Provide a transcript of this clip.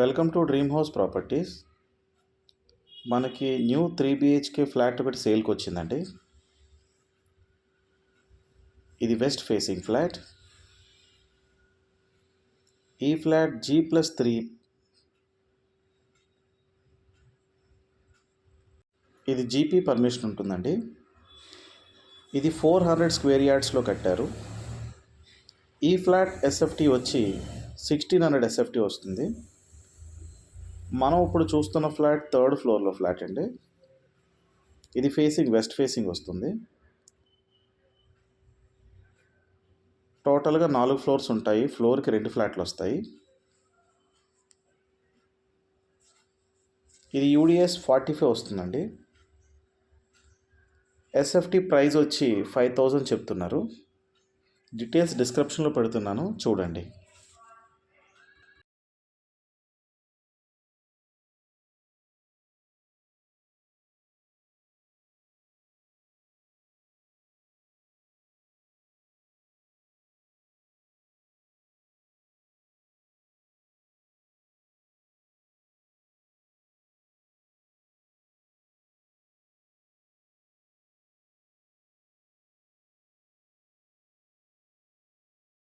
Welcome to dream house properties. మనకి new 3 BHK flat ఒకటి సేల్కి వచ్చిందండి. ఇది వెస్ట్ ఫేసింగ్ ఫ్లాట్. ఈ ఫ్లాట్ G+3. ఇది GP పర్మిషన్ ఉంటుందండి. ఇది 400 స్క్వేర్ యార్డ్స్లో కట్టారు. ఈ ఫ్లాట్ SFT వచ్చి 1600 SFT వస్తుంది. మనం ఇప్పుడు చూస్తున్న ఫ్లాట్ 3rd ఫ్లోర్లో ఫ్లాట్ అండి. ఇది వెస్ట్ ఫేసింగ్ వస్తుంది. టోటల్గా 4 ఫ్లోర్స్ ఉంటాయి. ఫ్లోర్కి 2 ఫ్లాట్లు వస్తాయి. ఇది UDS 45 వస్తుందండి. SFT ప్రైస్ వచ్చి 5000 చెప్తున్నారు. డీటెయిల్స్ డిస్క్రిప్షన్లో పెడుతున్నాను, చూడండి.